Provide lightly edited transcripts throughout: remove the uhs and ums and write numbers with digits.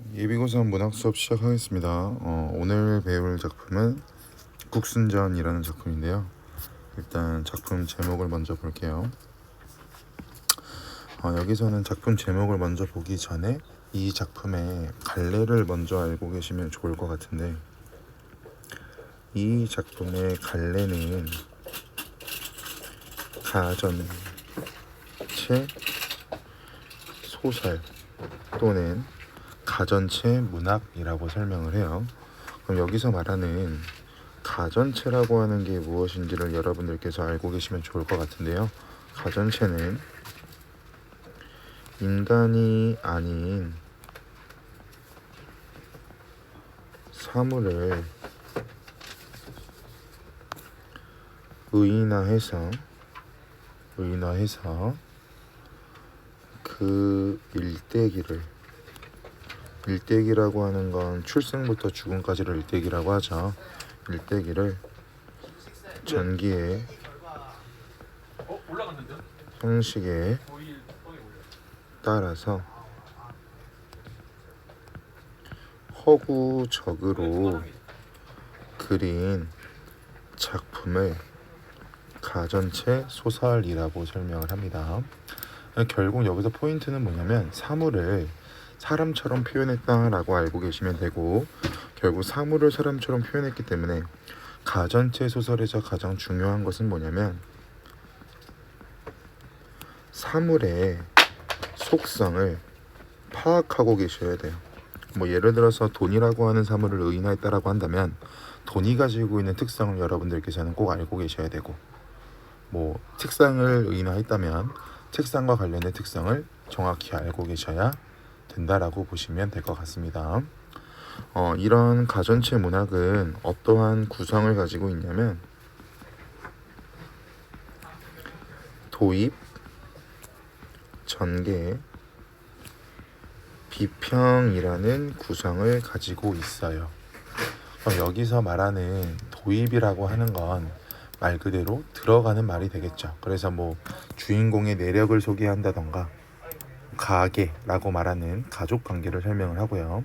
예비고사 문학 수업 시작하겠습니다. 오늘 배울 작품은 국순전이라는 작품인데요. 일단 작품 제목을 먼저 볼게요. 여기서는 작품 제목을 먼저 보기 전에 이 작품의 갈래를 먼저 알고 계시면 좋을 것 같은데, 이 작품의 갈래는 가전체 소설 또는 가전체 문학이라고 설명을 해요. 그럼 여기서 말하는 가전체라고 하는 게 무엇인지를 여러분들께서 알고 계시면 좋을 것 같은데요. 가전체는 인간이 아닌 사물을 의인화해서 그 일대기라고 하는 건 출생부터 죽음까지를 일대기라고 하죠. 일대기를 전기의 형식에 따라서 허구적으로 그린 작품을 가전체 소설이라고 설명을 합니다. 결국 여기서 포인트는 뭐냐면 사물을 사람처럼 표현했다라고 알고 계시면 되고, 결국 사물을 사람처럼 표현했기 때문에 가전체 소설에서 가장 중요한 것은 뭐냐면 사물의 속성을 파악하고 계셔야 돼요. 예를 들어서 돈이라고 하는 사물을 의인화했다라고 한다면 돈이 가지고 있는 특성을 여러분들께서는 꼭 알고 계셔야 되고, 책상을 의인화했다면 책상과 관련된 특성을 정확히 알고 계셔야 된다라고 보시면 될 것 같습니다. 이런 가전체 문학은 어떠한 구성을 가지고 있냐면 도입, 전개, 비평이라는 구성을 가지고 있어요. 여기서 말하는 도입이라고 하는 건 말 그대로 들어가는 말이 되겠죠. 그래서 주인공의 내력을 소개한다던가 가계라고 말하는 가족 관계를 설명을 하고요.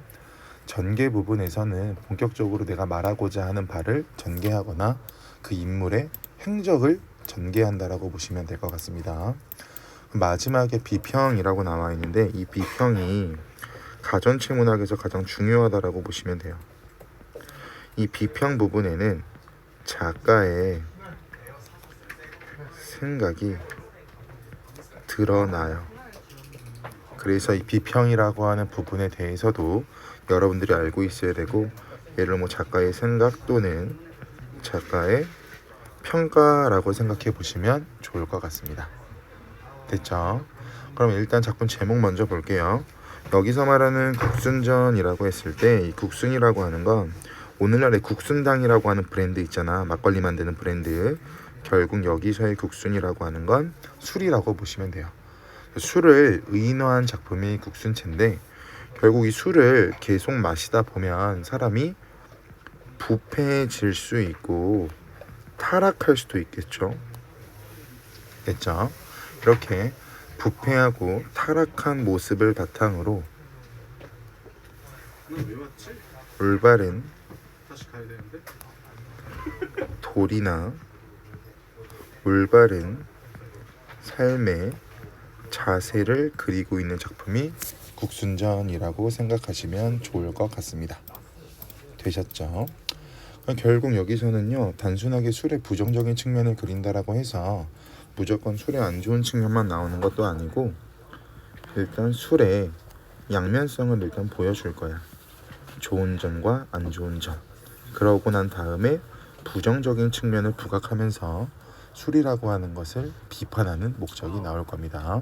전개 부분에서는 본격적으로 내가 말하고자 하는 바를 전개하거나 그 인물의 행적을 전개한다라고 보시면 될 것 같습니다. 마지막에 비평이라고 나와 있는데, 이 비평이 가전체 문학에서 가장 중요하다라고 보시면 돼요. 이 비평 부분에는 작가의 생각이 드러나요. 그래서 이 비평이라고 하는 부분에 대해서도 여러분들이 알고 있어야 되고, 예를 작가의 생각 또는 작가의 평가라고 생각해 보시면 좋을 것 같습니다. 됐죠? 그럼 일단 작품 제목 먼저 볼게요. 여기서 말하는 국순전이라고 했을 때, 이 국순이라고 하는 건 오늘날의 국순당이라고 하는 브랜드 있잖아. 막걸리 만드는 브랜드. 결국 여기서의 국순이라고 하는 건 술이라고 보시면 돼요. 술을 의인화한 작품이 국순체인데, 결국 이 술을 계속 마시다 보면 사람이 부패해질 수 있고 타락할 수도 있겠죠. 됐죠? 이렇게 부패하고 타락한 모습을 바탕으로 올바른 도리나 올바른 삶의 자세를 그리고 있는 작품이 국순전이라고 생각하시면 좋을 것 같습니다. 되셨죠? 결국 여기서는요, 단순하게 술의 부정적인 측면을 그린다라고 해서 무조건 술의 안 좋은 측면만 나오는 것도 아니고, 일단 술의 양면성을 일단 보여줄 거야. 좋은 점과 안 좋은 점. 그러고 난 다음에 부정적인 측면을 부각하면서 술이라고 하는 것을 비판하는 목적이 나올 겁니다.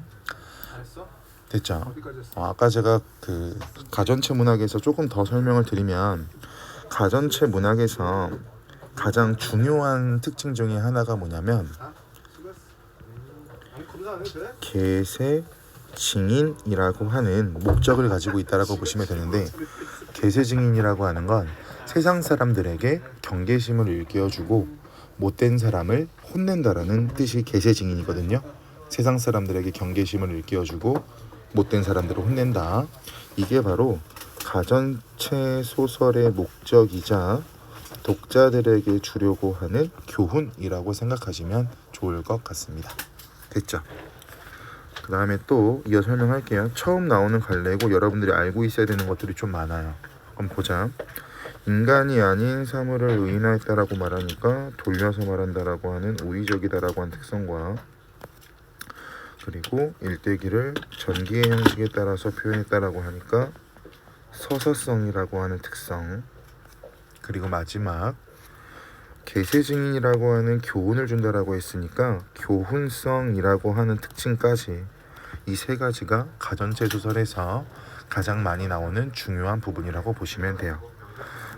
됐죠? 아까 제가 가전체 문학에서 조금 더 설명을 드리면, 가전체 문학에서 가장 중요한 특징 중에 하나가 뭐냐면 계세 증인이라고 하는 목적을 가지고 있다라고 보시면 되는데, 계세 증인이라고 하는 건 세상 사람들에게 경계심을 일깨워주고 못된 사람을 혼낸다라는 뜻이 계세 증인이거든요. 세상 사람들에게 경계심을 일깨워주고 못된 사람들을 혼낸다. 이게 바로 가전체 소설의 목적이자 독자들에게 주려고 하는 교훈이라고 생각하시면 좋을 것 같습니다. 됐죠? 그 다음에 또 이어 설명할게요. 처음 나오는 갈래고 여러분들이 알고 있어야 되는 것들이 좀 많아요. 한번 보자. 인간이 아닌 사물을 의인화했다라고 말하니까 돌려서 말한다라고 하는 우의적이다라고 하는 특성과, 그리고 일대기를 전기의 형식에 따라서 표현했다라고 하니까 서사성이라고 하는 특성, 그리고 마지막 계세증인이라고 하는 교훈을 준다라고 했으니까 교훈성이라고 하는 특징까지, 이 세 가지가 가전체 소설에서 가장 많이 나오는 중요한 부분이라고 보시면 돼요.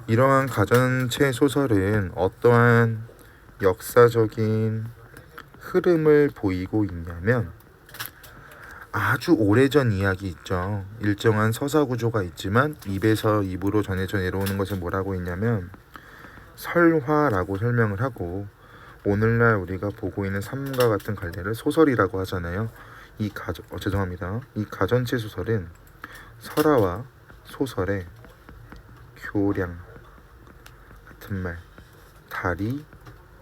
이러한 가전체 소설은 어떠한 역사적인 흐름을 보이고 있냐면, 아주 오래전 이야기 있죠. 일정한 서사 구조가 있지만 입에서 입으로 전해져 내려오는 것을 뭐라고 했냐면 설화라고 설명을 하고, 오늘날 우리가 보고 있는 삶과 같은 갈래를 소설이라고 하잖아요. 이 가전체 소설은 설화와 소설의 교량 같은 말, 다리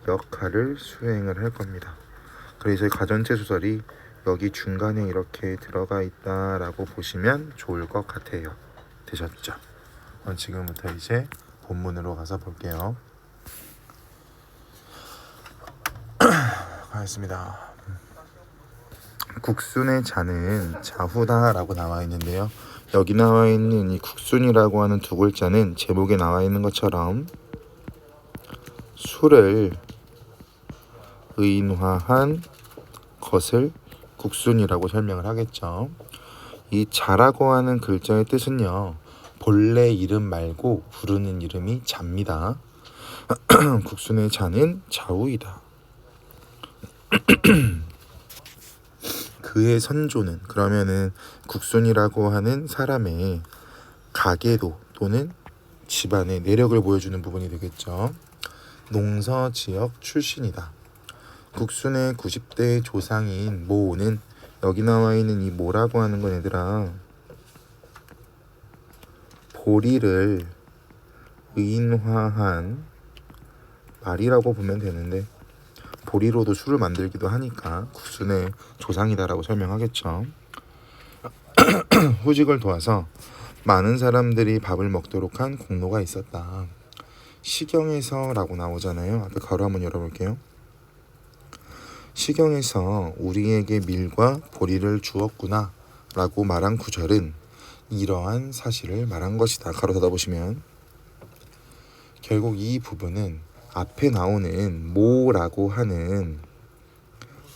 역할을 수행을 할 겁니다. 그래서 이 가전체 소설이 여기 중간에 이렇게 들어가 있다라고 보시면 좋을 것 같아요. 되셨죠? 지금부터 이제 본문으로 가서 볼게요. 가겠습니다. 국순의 자는 자후다라고 나와 있는데요. 여기 나와 있는 이 국순이라고 하는 두 글자는 제목에 나와 있는 것처럼 술을 의인화한 것을 국순이라고 설명을 하겠죠. 이 자라고 하는 글자의 뜻은요, 본래 이름 말고 부르는 이름이 자입니다. 국순의 자는 자우이다. 그의 선조는, 그러면은 국순이라고 하는 사람의 가계도 또는 집안의 내력을 보여주는 부분이 되겠죠. 농서 지역 출신이다. 국순의 90대 조상인 모는, 여기 나와 있는 이 모라고 하는 건 얘들아, 보리를 의인화한 말이라고 보면 되는데, 보리로도 술을 만들기도 하니까 국순의 조상이다라고 설명하겠죠. 후직을 도와서 많은 사람들이 밥을 먹도록 한 공로가 있었다. 시경에서라고 나오잖아요. 앞에 가로 한번 열어볼게요. 시경에서 우리에게 밀과 보리를 주었구나 라고 말한 구절은 이러한 사실을 말한 것이다. 가로 닫아보시면 결국 이 부분은 앞에 나오는 모라고 하는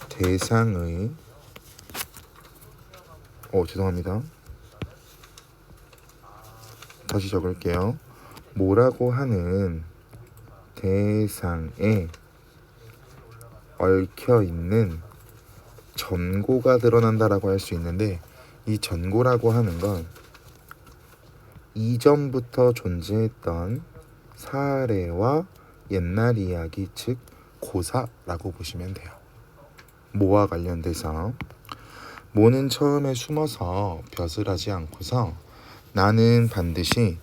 대상의 죄송합니다. 다시 적을게요. 모라고 하는 대상에 얽혀있는 전고가 드러난다라고 할 수 있는데, 이 전고라고 하는 건 이전부터 존재했던 사례와 옛날 이야기, 즉 고사라고 보시면 돼요. 모와 관련돼서 모는 처음에 숨어서 벼슬 하지 않고서 나는 반드시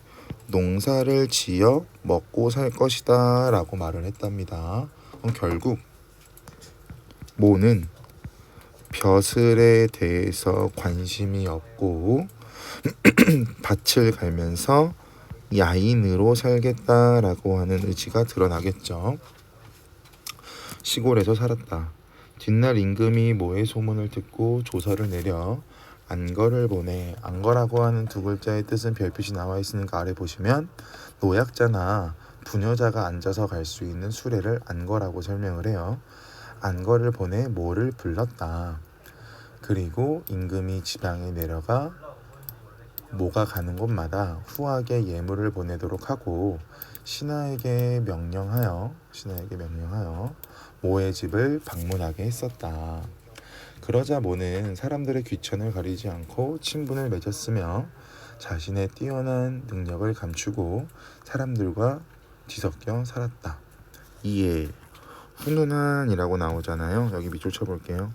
농사를 지어 먹고 살 것이다 라고 말을 했답니다. 결국 모는 벼슬에 대해서 관심이 없고 밭을 갈면서 야인으로 살겠다라고 하는 의지가 드러나겠죠. 시골에서 살았다. 뒷날 임금이 모의 소문을 듣고 조서를 내려 안거를 보내. 안거라고 하는 두 글자의 뜻은 별빛이 나와 있으니까 아래 보시면 노약자나 부녀자가 앉아서 갈 수 있는 수레를 안거라고 설명을 해요. 안거를 보내 모를 불렀다. 그리고 임금이 지방에 내려가 모가 가는 곳마다 후하게 예물을 보내도록 하고 신하에게 명령하여 모의 집을 방문하게 했었다. 그러자 모는 사람들의 귀천을 가리지 않고 친분을 맺었으며 자신의 뛰어난 능력을 감추고 사람들과 뒤섞여 살았다. 이에 훈훈한이라고 나오잖아요. 여기 밑줄 쳐볼게요.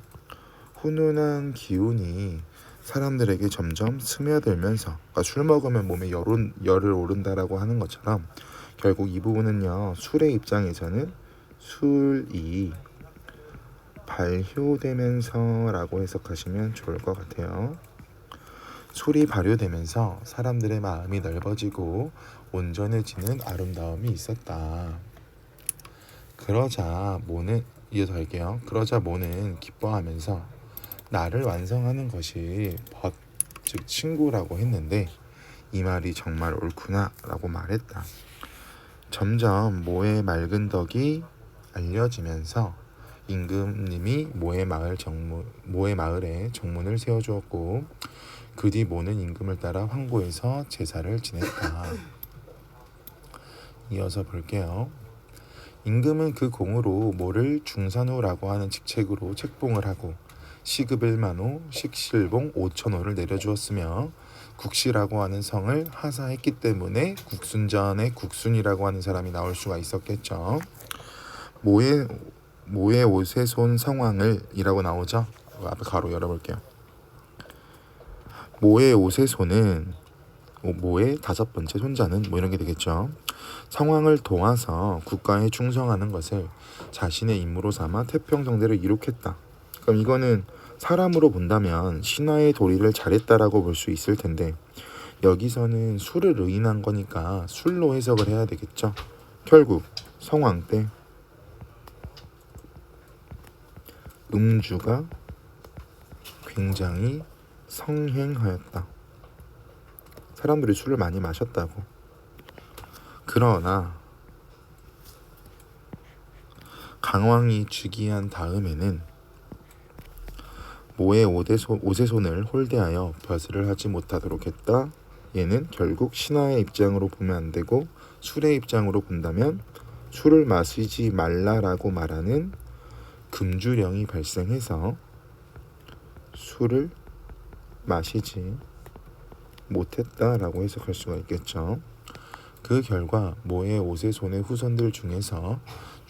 훈훈한 기운이 사람들에게 점점 스며들면서, 그러니까 술 먹으면 몸에 열을 오른다라고 하는 것처럼 결국 이 부분은요, 술의 입장에서는 술이 발효되면서 라고 해석하시면 좋을 것 같아요. 술이 발효되면서 사람들의 마음이 넓어지고 온전해지는 아름다움이 있었다. 그러자 모는, 이어서 할게요. 그러자 모는 기뻐하면서 나를 완성하는 것이 벗, 즉 친구라고 했는데 이 말이 정말 옳구나 라고 말했다. 점점 모의 맑은 덕이 알려지면서 임금님이 모의 마을에 정문을 세워주었고 그 뒤 모는 임금을 따라 황고에서 제사를 지냈다. 이어서 볼게요. 임금은 그 공으로 모를 중산호라고 하는 직책으로 책봉을 하고 시급 1만호, 식실봉 5천호를 내려주었으며 국시라고 하는 성을 하사했기 때문에 국순전에 국순이라고 하는 사람이 나올 수가 있었겠죠. 모의 오세손 성왕을 이라고 나오죠. 앞에 가로 열어볼게요. 모의 오세손은 모의 다섯 번째 손자는 뭐 이런 게 되겠죠. 성왕을 도와서 국가에 충성하는 것을 자신의 임무로 삼아 태평성대를 이룩했다. 그럼 이거는 사람으로 본다면 신하의 도리를 잘했다라고 볼 수 있을 텐데 여기서는 술을 의인한 거니까 술로 해석을 해야 되겠죠. 결국 성왕 때 음주가 굉장히 성행하였다. 사람들이 술을 많이 마셨다고. 그러나 강왕이 즉위한 다음에는 모의 오세손을 홀대하여 벼슬을 하지 못하도록 했다. 얘는 결국 신하의 입장으로 보면 안 되고 술의 입장으로 본다면 술을 마시지 말라라고 말하는 금주령이 발생해서 술을 마시지 못했다라고 해석할 수가 있겠죠. 그 결과 모의 오세손의 후손들 중에서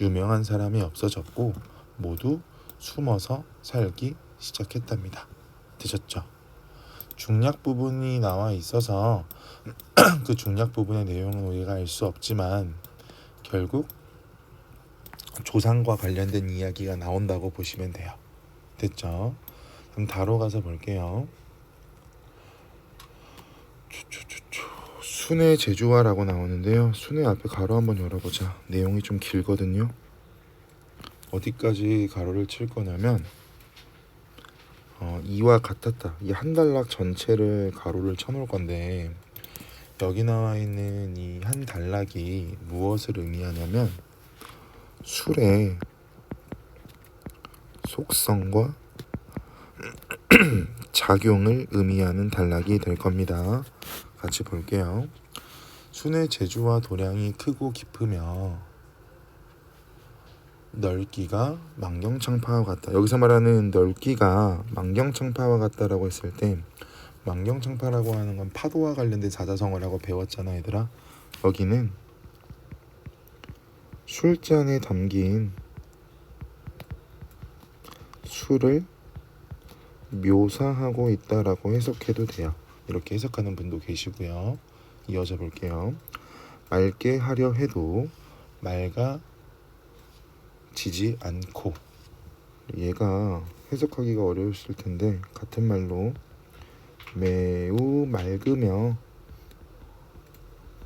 유명한 사람이 없어졌고 모두 숨어서 살기 시작했답니다. 되셨죠? 중략 부분이 나와 있어서 그 중략 부분의 내용은 우리가 알 수 없지만 결국 조상과 관련된 이야기가 나온다고 보시면 돼요. 됐죠? 그럼 다로 가서 볼게요. 순의 제주화라고 나오는데요. 순의 앞에 가로 한번 열어보자. 내용이 좀 길거든요. 어디까지 가로를 칠 거냐면 이와 같았다. 이 한 단락 전체를 가로를 쳐놓을 건데 여기 나와 있는 이 한 단락이 무엇을 의미하냐면 술의 속성과 작용을 의미하는 단락이 될 겁니다. 같이 볼게요. 순의 제주와 도량이 크고 깊으며 넓기가 만경창파와 같다. 여기서 말하는 넓기가 만경창파와 같다라고 했을 때 만경창파라고 하는 건 파도와 관련된 사자성어라고 배웠잖아 얘들아. 여기는 술잔에 담긴 술을 묘사하고 있다라고 해석해도 돼요. 이렇게 해석하는 분도 계시고요. 이어져 볼게요. 맑게 하려 해도 맑아지지 않고, 얘가 해석하기가 어려웠을 텐데 같은 말로 매우 맑으며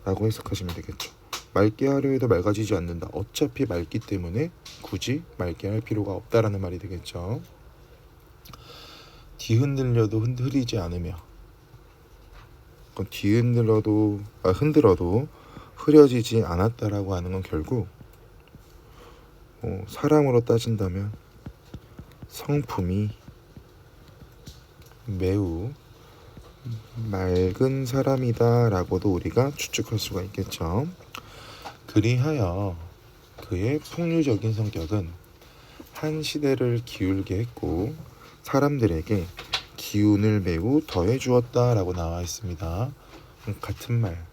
라고 해석하시면 되겠죠. 맑게 하려 해도 맑아지지 않는다. 어차피 맑기 때문에 굳이 맑게 할 필요가 없다라는 말이 되겠죠. 뒤흔들려도 흔들리지 않으며, 흔들어도 흐려지지 않았다라고 하는 건 결국 사람으로 따진다면 성품이 매우 맑은 사람이다 라고도 우리가 추측할 수가 있겠죠. 그리하여 그의 풍류적인 성격은 한 시대를 기울게 했고 사람들에게 기운을 매우 더해 주었다 라고 나와 있습니다. 같은 말,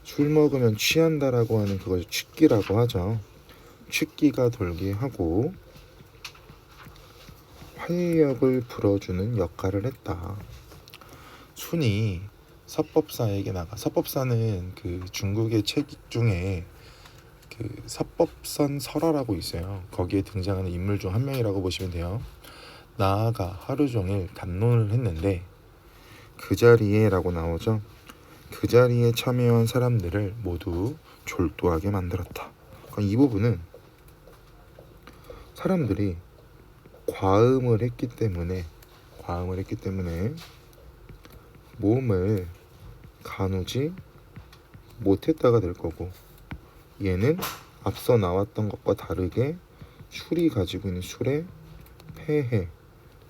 술 먹으면 취한다라고 하는 그것을 취기라고 하죠. 취기가 돌게 하고 활력을 불어주는 역할을 했다. 순이 서법사에게 나가. 서법사는 그 중국의 책 중에 그 서법선 설화라고 있어요. 거기에 등장하는 인물 중 한 명이라고 보시면 돼요. 나아가 하루 종일 담론을 했는데 그 자리에 라고 나오죠. 그 자리에 참여한 사람들을 모두 졸도하게 만들었다. 그러니까 이 부분은 사람들이 과음을 했기 때문에 몸을 가누지 못했다가 될 거고, 얘는 앞서 나왔던 것과 다르게 술이 가지고 있는 술의 폐해,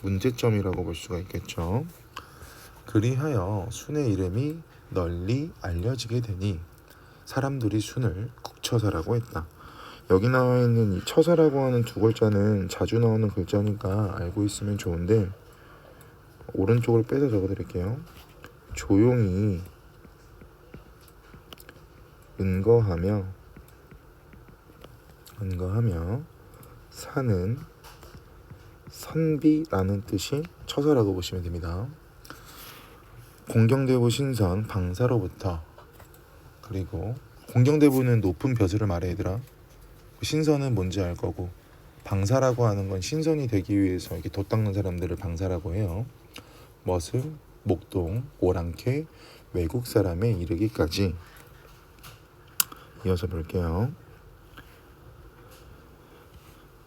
문제점이라고 볼 수가 있겠죠. 그리하여 순의 이름이 널리 알려지게 되니 사람들이 순을 국처사라고 했다. 여기 나와 있는 이 처사라고 하는 두 글자는 자주 나오는 글자니까 알고 있으면 좋은데, 오른쪽으로 빼서 적어드릴게요. 조용히 은거하며 사는 선비라는 뜻이 처사라고 보시면 됩니다. 공경대부 신선 방사로부터, 그리고 공경대부는 높은 벼슬을 말해 얘들아. 신선은 뭔지 알 거고, 방사라고 하는 건 신선이 되기 위해서 이렇게 돛 닦는 사람들을 방사라고 해요. 머슬, 목동, 오랑캐, 외국 사람에 이르기까지 이어서 볼게요.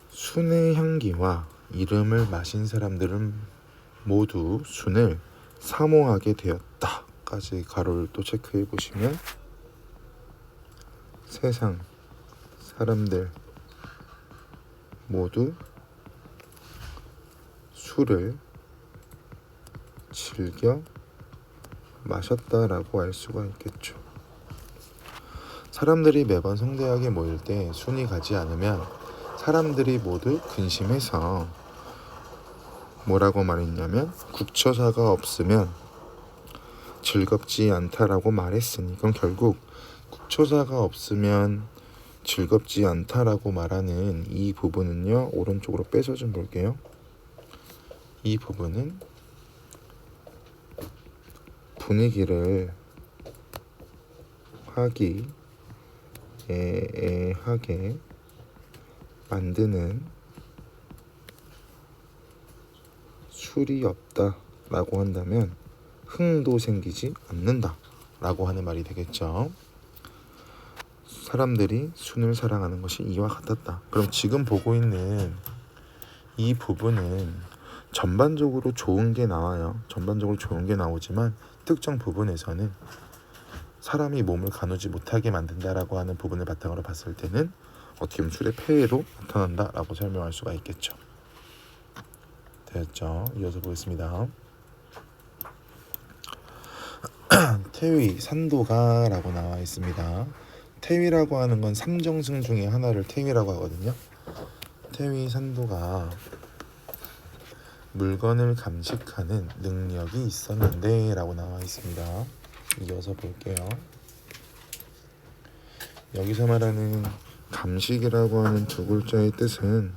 순의 향기와 이름을 마신 사람들은 모두 순을 사모하게 되었다 까지 가로를 또 체크해 보시면 세상 사람들 모두 술을 즐겨 마셨다라고 알 수가 있겠죠. 사람들이 매번 성대하게 모일 때 순이 가지 않으면 사람들이 모두 근심해서 뭐라고 말했냐면 국처사가 없으면 즐겁지 않다라고 말했으니, 그럼 결국 국처사가 없으면 즐겁지 않다라고 말하는 이 부분은요, 오른쪽으로 빼서 좀 볼게요. 이 부분은 분위기를 화기애애하게 만드는 술이 없다라고 한다면 흥도 생기지 않는다라고 하는 말이 되겠죠. 사람들이 순을 사랑하는 것이 이와 같았다. 그럼 지금 보고 있는 이 부분은 전반적으로 좋은 게 나와요. 전반적으로 좋은 게 나오지만 특정 부분에서는 사람이 몸을 가누지 못하게 만든다라고 하는 부분을 바탕으로 봤을 때는 어떻게 보면 술의 폐해로 나타난다라고 설명할 수가 있겠죠. 됐죠? 이어서 보겠습니다. 태위 산도가라고 나와 있습니다. 태위라고 하는 건 삼정승 중에 하나를 태위라고 하거든요. 태위 산도가 물건을 감식하는 능력이 있었는데 라고 나와 있습니다. 이어서 볼게요. 여기서 말하는 감식이라고 하는 두 글자의 뜻은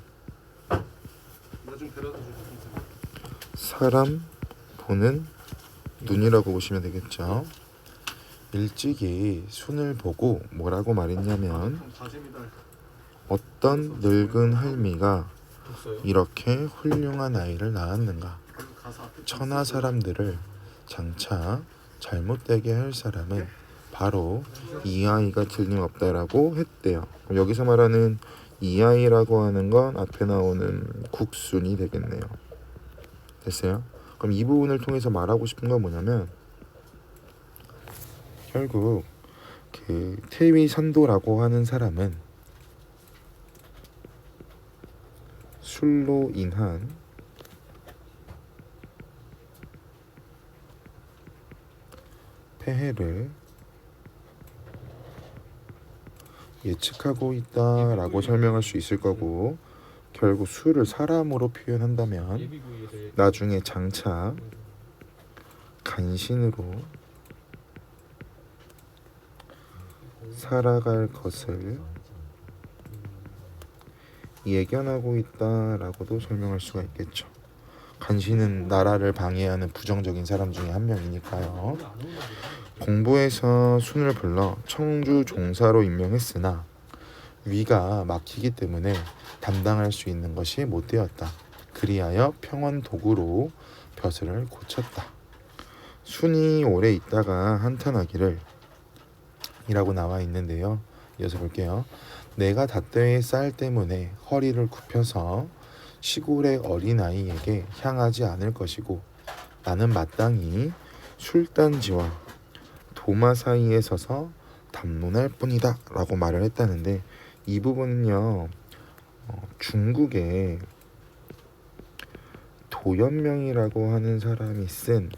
사람 보는 눈이라고 보시면 되겠죠. 일찍이 순을 보고 뭐라고 말했냐면, 어떤 늙은 할미가 이렇게 훌륭한 아이를 낳았는가. 천하 사람들을 장차 잘못되게 할 사람은 바로 이 아이가 틀림없다라고 했대요. 여기서 말하는 이 아이라고 하는 건 앞에 나오는 국순이 되겠네요. 됐어요? 그럼 이 부분을 통해서 말하고 싶은 건 뭐냐면, 결국 그 태위 산도라고 하는 사람은 술로 인한 폐해를 예측하고 있다라고 설명할 수 있을 거고, 결국 술을 사람으로 표현한다면 나중에 장차 간신으로 살아갈 것을 예견하고 있다라고도 설명할 수가 있겠죠. 간신은 나라를 방해하는 부정적인 사람 중에 한 명이니까요. 공부해서 순을 불러 청주 종사로 임명했으나 위가 막히기 때문에 담당할 수 있는 것이 못 되었다. 그리하여 평원 도구로 벼슬을 고쳤다. 순이 오래 있다가 한탄하기를 이라고 나와 있는데요. 이어서 볼게요. 내가 닷대의 쌀 때문에 허리를 굽혀서 시골의 어린아이에게 향하지 않을 것이고 나는 마땅히 술단지와 도마 사이에 서서 담론할 뿐이다 라고 말을 했다는데, 이 부분은요 중국의 도연명이라고 하는 사람이 쓴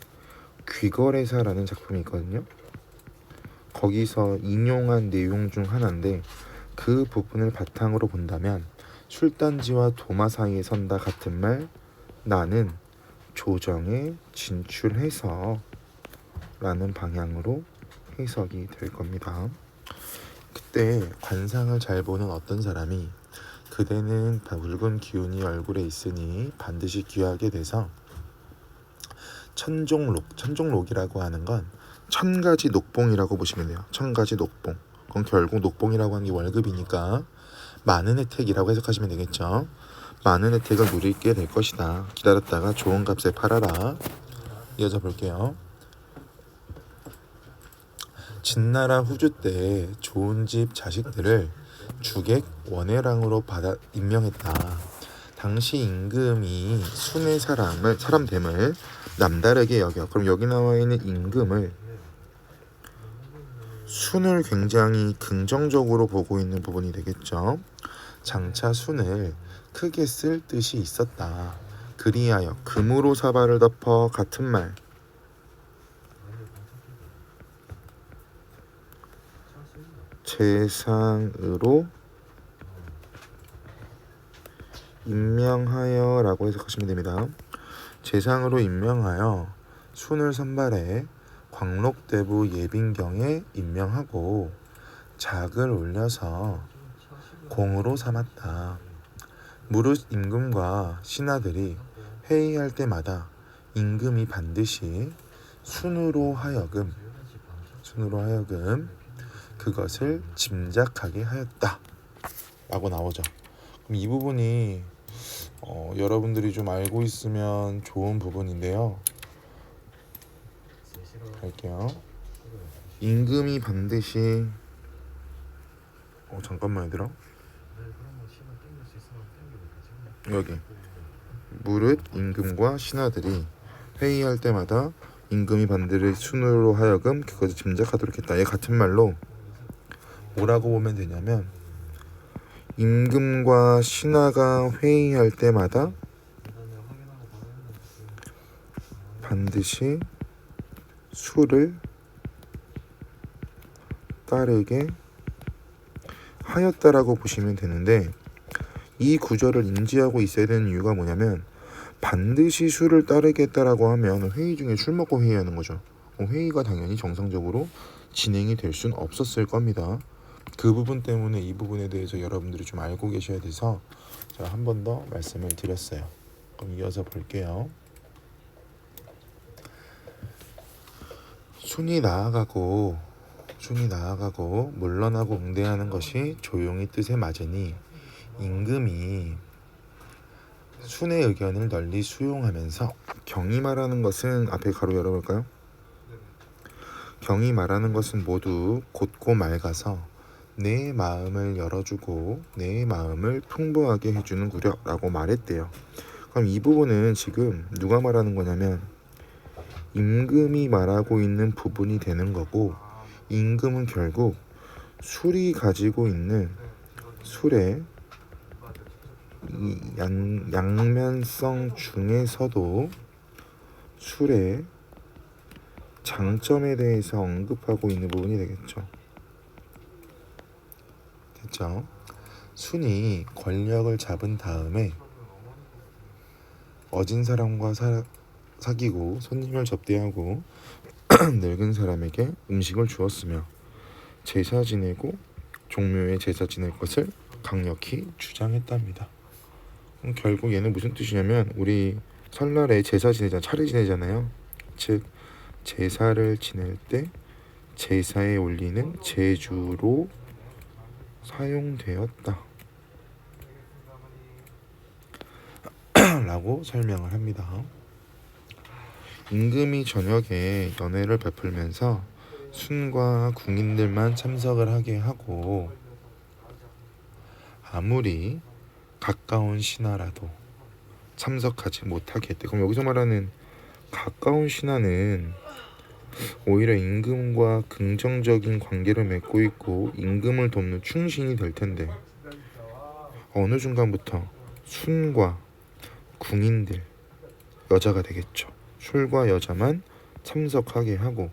귀거래사라는 작품이 있거든요. 거기서 인용한 내용 중 하나인데, 그 부분을 바탕으로 본다면 술단지와 도마 사이에 선다 같은 말 나는 조정에 진출해서 라는 방향으로 해석이 될 겁니다. 그때 관상을 잘 보는 어떤 사람이 그대는 붉은 기운이 얼굴에 있으니 반드시 귀하게 돼서 천종록이라고 하는 건 천가지 녹봉이라고 보시면 돼요. 천가지 녹봉. 그건 결국 녹봉이라고 하는 게 월급이니까 많은 혜택이라고 해석하시면 되겠죠. 많은 혜택을 누리게 될 것이다. 기다렸다가 좋은 값에 팔아라. 이어서 볼게요. 진나라 후주 때 좋은 집 자식들을 주객 원해랑으로 받아 임명했다. 당시 임금이 순의 사람됨을 남다르게 여겨. 그럼 여기 나와 있는 임금을 순을 굉장히 긍정적으로 보고 있는 부분이 되겠죠. 장차 순을 크게 쓸 뜻이 있었다. 그리하여 금으로 사발을 덮어 같은 말 재상으로 임명하여 라고 해석하시면 됩니다. 재상으로 임명하여 순을 선발해 광록대부 예빈경에 임명하고 작을 올려서 공으로 삼았다. 무릇 임금과 신하들이 회의할 때마다 임금이 반드시 순으로 하여금 그것을 짐작하게 하였다 라고 나오죠. 그럼 이 부분이 여러분들이 좀 알고 있으면 좋은 부분인데요. 갈게요. 임금이 반드시 잠깐만 얘들아. 여기 무릇 임금과 신하들이 회의할 때마다 임금이 반드시 순으로 하여금 그것을 짐작하도록 했다. 얘 같은 말로 뭐라고 보면 되냐면, 임금과 신하가 회의할 때마다 반드시 수를 따르게 하였다라고 보시면 되는데, 이 구절을 인지하고 있어야 되는 이유가 뭐냐면, 반드시 수를 따르겠다라고 하면 회의 중에 술 먹고 회의하는 거죠. 회의가 당연히 정상적으로 진행이 될 수는 없었을 겁니다. 그 부분 때문에 이 부분에 대해서 여러분들이 좀 알고 계셔야 돼서 제가 한 번 더 말씀을 드렸어요. 그럼 이어서 볼게요. 순이 나아가고 물러나고 응대하는 것이 조용히 뜻에 맞으니 임금이 순의 의견을 널리 수용하면서, 경이 말하는 것은 앞에 가로 열어볼까요? 경이 말하는 것은 모두 곧고 맑아서 내 마음을 열어주고 내 마음을 풍부하게 해주는 구려 라고 말했대요. 그럼 이 부분은 지금 누가 말하는 거냐면 임금이 말하고 있는 부분이 되는 거고, 임금은 결국 술이 가지고 있는 술의 이 양면성 중에서도 술의 장점에 대해서 언급하고 있는 부분이 되겠죠. 됐죠? 순이 권력을 잡은 다음에 어진 사람과 사귀고 손님을 접대하고 늙은 사람에게 음식을 주었으며 제사 지내고 종묘에 제사 지낼 것을 강력히 주장했답니다. 결국 얘는 무슨 뜻이냐면, 우리 설날에 제사 지내잖아, 차례 지내잖아요. 즉 제사를 지낼 때 제사에 올리는 제주로 사용되었다 라고 설명을 합니다. 임금이 저녁에 연회를 베풀면서 순과 궁인들만 참석을 하게 하고 아무리 가까운 신하라도 참석하지 못하게 했대. 그럼 여기서 말하는 가까운 신하는 오히려 임금과 긍정적인 관계를 맺고 있고 임금을 돕는 충신이 될 텐데 어느 순간부터 순과 궁인들, 여자가 되겠죠. 술과 여자만 참석하게 하고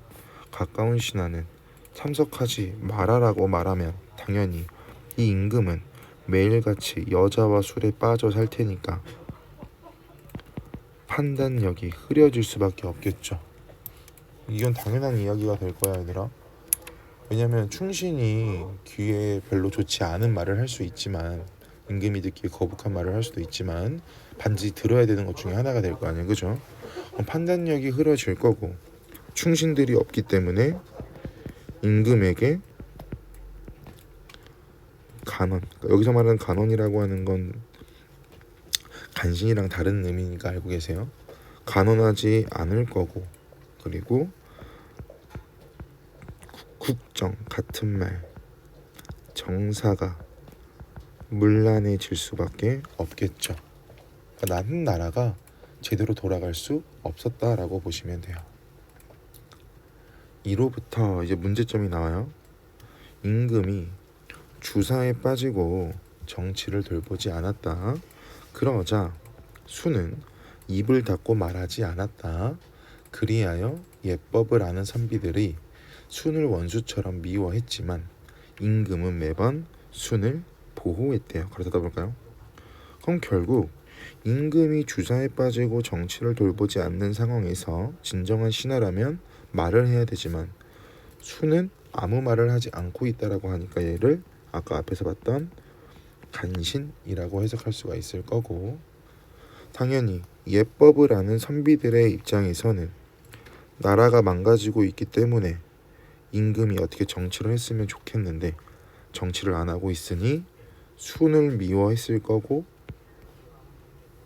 가까운 신하는 참석하지 말아라고 말하면 당연히 이 임금은 매일같이 여자와 술에 빠져 살 테니까 판단력이 흐려질 수밖에 없겠죠. 이건 당연한 이야기가 될 거야, 얘들아. 왜냐면 충신이 귀에 별로 좋지 않은 말을 할 수 있지만 임금이 듣기에 거북한 말을 할 수도 있지만 반드시 들어야 되는 것 중에 하나가 될 거 아니에요, 그죠? 판단력이 흐려질 거고 충신들이 없기 때문에 임금에게 간언, 그러니까 여기서 말하는 간언이라고 하는 건 간신이랑 다른 의미니까 알고 계세요. 간언하지 않을 거고 그리고 국정 같은 말 정사가 문란해질 수밖에 없겠죠. 그러니까 나는 나라가 제대로 돌아갈 수 없었다라고 보시면 돼요. 이로부터 이제 문제점이 나와요. 임금이 주사에 빠지고 정치를 돌보지 않았다. 그러자 수는 입을 닫고 말하지 않았다. 그리하여 예법을 아는 선비들이 순을 원수처럼 미워했지만 임금은 매번 순을 보호했대요. 그러다 볼까요? 그럼 결국 임금이 주사에 빠지고 정치를 돌보지 않는 상황에서 진정한 신하라면 말을 해야 되지만 수는 아무 말을 하지 않고 있다라고 하니까 얘를 아까 앞에서 봤던 간신이라고 해석할 수가 있을 거고 당연히 예법을 아는 선비들의 입장에서는 나라가 망가지고 있기 때문에 임금이 어떻게 정치를 했으면 좋겠는데 정치를 안 하고 있으니 순을 미워했을 거고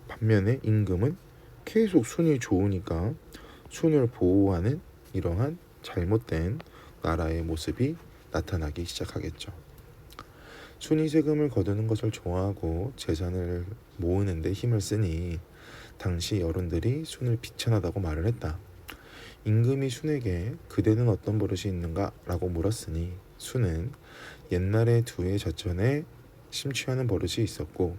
반면에 임금은 계속 순이 좋으니까 순을 보호하는 이러한 잘못된 나라의 모습이 나타나기 시작하겠죠. 순이 세금을 거두는 것을 좋아하고 재산을 모으는 데 힘을 쓰니 당시 여론들이 순을 비천하다고 말을 했다. 임금이 순에게 그대는 어떤 버릇이 있는가? 라고 물었으니 순은 옛날에 두의 저천에 심취하는 버릇이 있었고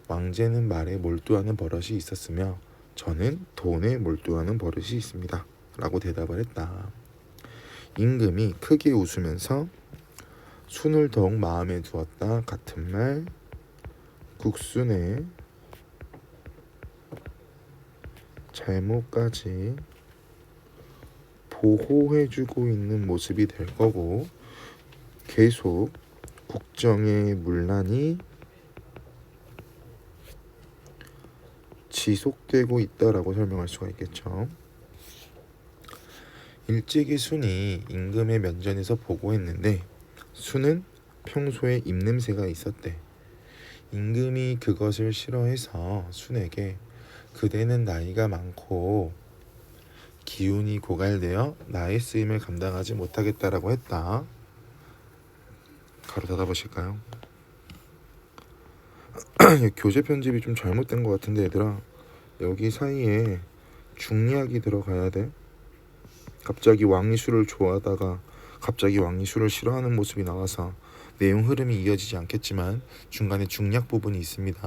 왕제는 말에 몰두하는 버릇이 있었으며 저는 돈에 몰두하는 버릇이 있습니다. 라고 대답을 했다. 임금이 크게 웃으면서 순을 더욱 마음에 두었다. 같은 말 국순의 잘못까지 보호해주고 있는 모습이 될 거고 계속 국정의 문란이 지속되고 있다라고 설명할 수가 있겠죠. 일찍이 순이 임금의 면전에서 보고했는데 순은 평소에 입냄새가 있었대. 임금이 그것을 싫어해서 순에게 그대는 나이가 많고 기운이 고갈되어 나의 쓰임을 감당하지 못하겠다라고 했다. 가로 닫아 보실까요? 교재 편집이 좀 잘못된 것 같은데 얘들아 여기 사이에 중약이 들어가야 돼. 갑자기 왕이 술을 좋아하다가 갑자기 왕이 술을 싫어하는 모습이 나와서 내용 흐름이 이어지지 않겠지만 중간에 중약 부분이 있습니다.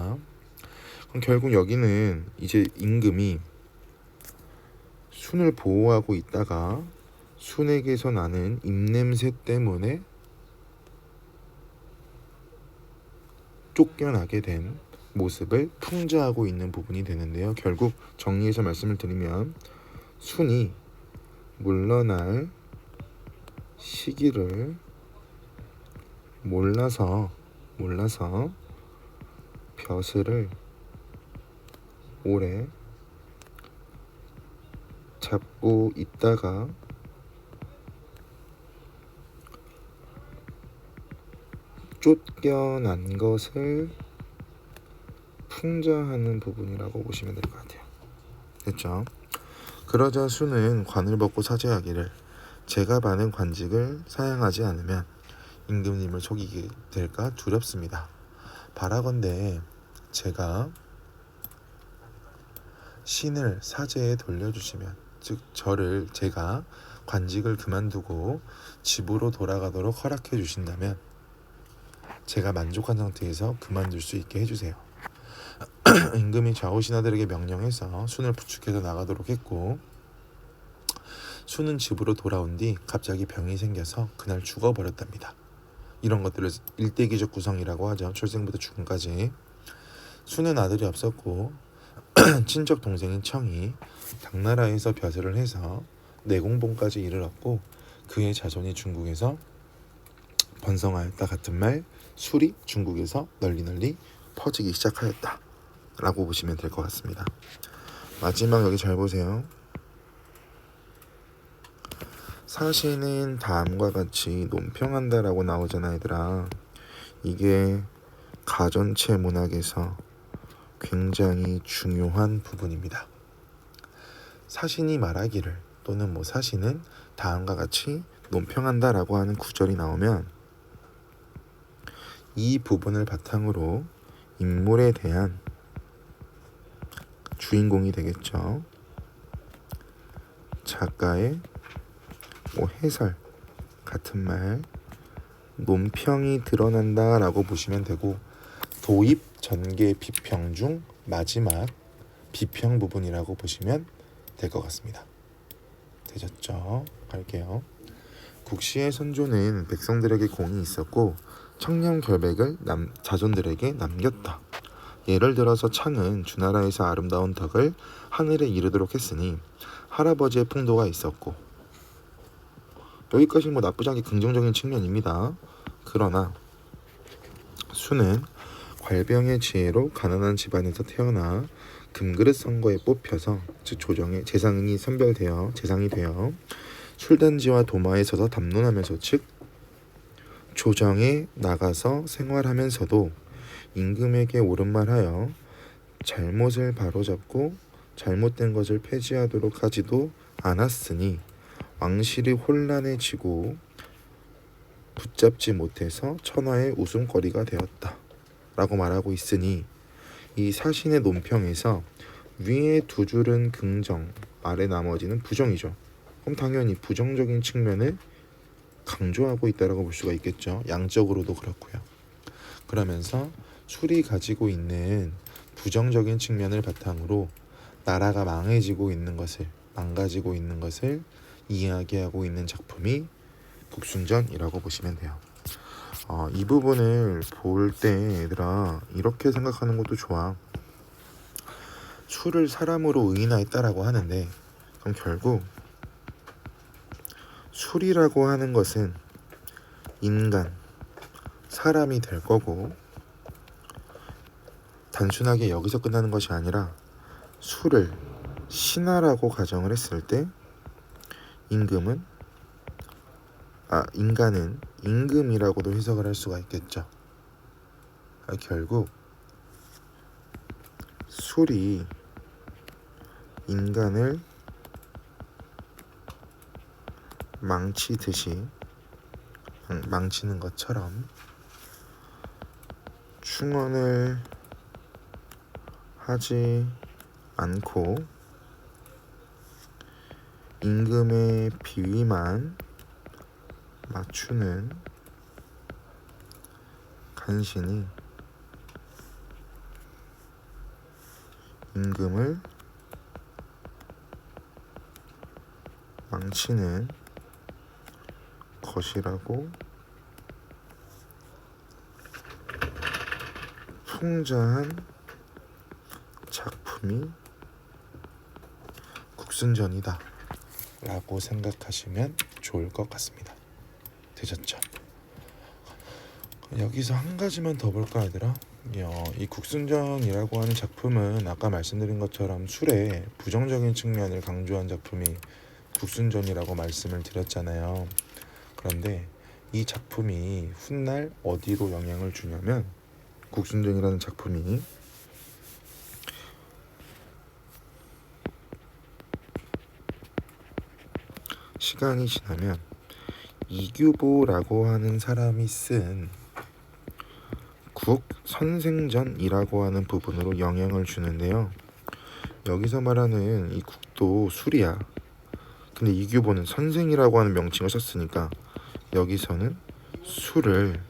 그럼 결국 여기는 이제 임금이 순을 보호하고 있다가 순에게서 나는 입냄새 때문에 쫓겨나게 된 모습을 풍자하고 있는 부분이 되는데요. 결국 정리해서 말씀을 드리면 순이 물러날 시기를 몰라서 벼슬을 오래 잡고 있다가 쫓겨난 것을 풍자하는 부분이라고 보시면 될 것 같아요. 됐죠? 그러자 수는 관을 벗고 사죄하기를 제가 받은 관직을 사양하지 않으면 임금님을 속이게 될까 두렵습니다. 바라건대 제가 신을 사제에 돌려주시면, 즉 저를 제가 관직을 그만두고 집으로 돌아가도록 허락해 주신다면 제가 만족한 상태에서 그만둘 수 있게 해주세요. 임금이 좌우신하들에게 명령해서 순을 부축해서 나가도록 했고, 순은 집으로 돌아온 뒤 갑자기 병이 생겨서 그날 죽어버렸답니다. 이런 것들을 일대기적 구성이라고 하죠. 출생부터 죽음까지. 순은 아들이 없었고 친척 동생인 청이 당나라에서 벼슬을 해서 내공봉까지 이르렀고 그의 자손이 중국에서 번성하였다 같은 말 술이 중국에서 널리 퍼지기 시작하였다 라고 보시면 될 것 같습니다. 마지막 여기 잘 보세요. 사시는 다음과 같이 논평한다 라고 나오잖아 얘들아. 이게 가전체 문학에서 굉장히 중요한 부분입니다. 사신이 말하기를 또는 사신은 다음과 같이 논평한다 라고 하는 구절이 나오면 이 부분을 바탕으로 인물에 대한 주인공이 되겠죠. 작가의 해설 같은 말 논평이 드러난다 라고 보시면 되고, 도입 전개 비평 중 마지막 비평 부분이라고 보시면 될 것 같습니다. 되셨죠? 갈게요. 국시의 선조는 백성들에게 공이 있었고 청렴 결백을 자손들에게 남겼다. 예를 들어서 창은 주나라에서 아름다운 덕을 하늘에 이르도록 했으니 할아버지의 풍도가 있었고, 여기까지 나쁘지 않게 긍정적인 측면입니다. 그러나 수는 괄병의 지혜로 가난한 집안에서 태어나 금그릇 선거에 뽑혀서, 즉 조정의 재상이 선별되어 재상이 되어 술단지와 도마에 서서 담론하면서, 즉 조정에 나가서 생활하면서도 임금에게 옳은 말하여 잘못을 바로잡고 잘못된 것을 폐지하도록 하지도 않았으니 왕실이 혼란에 지고 붙잡지 못해서 천하의 웃음거리가 되었다 라고 말하고 있으니, 이 사신의 논평에서 위에 두 줄은 긍정, 아래 나머지는 부정이죠. 그럼 당연히 부정적인 측면을 강조하고 있다라고 볼 수가 있겠죠. 양적으로도 그렇고요. 그러면서 술이 가지고 있는 부정적인 측면을 바탕으로 나라가 망가지고 있는 것을 이야기하고 있는 작품이 북순전이라고 보시면 돼요. 이 부분을 볼 때 얘들아 이렇게 생각하는 것도 좋아. 술을 사람으로 의인화했다라고 하는데, 그럼 결국 술이라고 하는 것은 인간, 사람이 될 거고, 단순하게 여기서 끝나는 것이 아니라 술을 신하라고 가정을 했을 때 인간은 임금이라고도 해석을 할 수가 있겠죠. 결국 술이 인간을 망치는 것처럼 충언을 하지 않고 임금의 비위만 맞추는 간신이 임금을 망치는 것이라고 풍자한 작품이 국순전이다 라고 생각하시면 좋을 것 같습니다. 되셨죠? 여기서 한 가지만 더 볼까 얘들아? 이 국순전이라고 하는 작품은 아까 말씀드린 것처럼 술의 부정적인 측면을 강조한 작품이 국순전이라고 말씀을 드렸잖아요. 그런데 이 작품이 훗날 어디로 영향을 주냐면, 국순전이라는 작품이 시간이 지나면 이규보라고 하는 사람이 쓴 국선생전이라고 하는 부분으로 영향을 주는데요. 여기서 말하는 이 국도 술이야. 근데 이규보는 선생이라고 하는 명칭을 썼으니까 여기서는 술을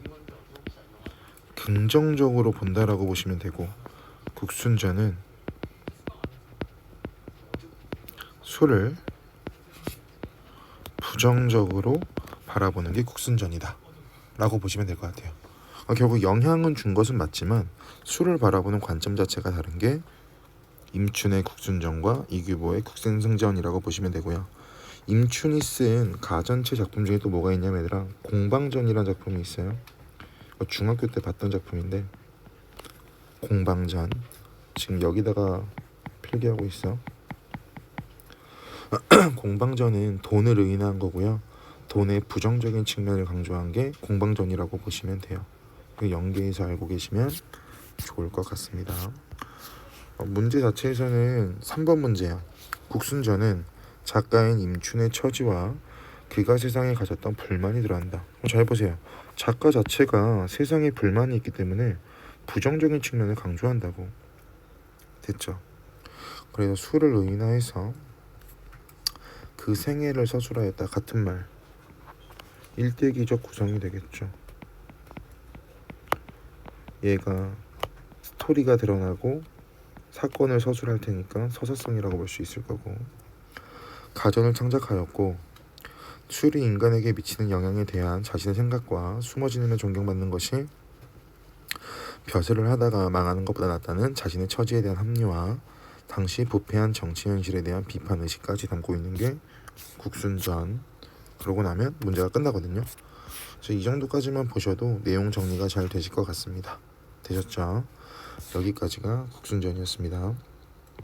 긍정적으로 본다라고 보시면 되고, 국순전은 술을 부정적으로 바라보는 게 국순전이다 라고 보시면 될 것 같아요. 결국 영향은 준 것은 맞지만 술을 바라보는 관점 자체가 다른 게 임춘의 국순전과 이규보의 국생승전이라고 보시면 되고요. 임춘이 쓴 가전체 작품 중에 또 뭐가 있냐면 얘들아, 공방전이라는 작품이 있어요. 중학교 때 봤던 작품인데, 공방전 지금 여기다가 필기하고 있어. 공방전은 돈을 의인한 거고요. 돈의 부정적인 측면을 강조한 게 공방전이라고 보시면 돼요. 그 연계해서 알고 계시면 좋을 것 같습니다. 문제 자체에서는 3번 문제야. 국순전은 작가인 임춘의 처지와 그가 세상에 가졌던 불만이 들어간다. 잘 보세요. 작가 자체가 세상에 불만이 있기 때문에 부정적인 측면을 강조한다고. 됐죠? 그래서 술을 의인화해서 그 생애를 서술하였다 같은 말, 일대기적 구성이 되겠죠. 얘가 스토리가 드러나고 사건을 서술할 테니까 서사성이라고 볼 수 있을 거고, 가전을 창작하였고 술이 인간에게 미치는 영향에 대한 자신의 생각과 숨어 지내며 존경받는 것이 벼슬을 하다가 망하는 것보다 낫다는 자신의 처지에 대한 합리화, 당시 부패한 정치 현실에 대한 비판 의식까지 담고 있는 게 국순전. 그러고 나면 문제가 끝나거든요. 그래서 이 정도까지만 보셔도 내용 정리가 잘 되실 것 같습니다. 되셨죠? 여기까지가 국순전이었습니다.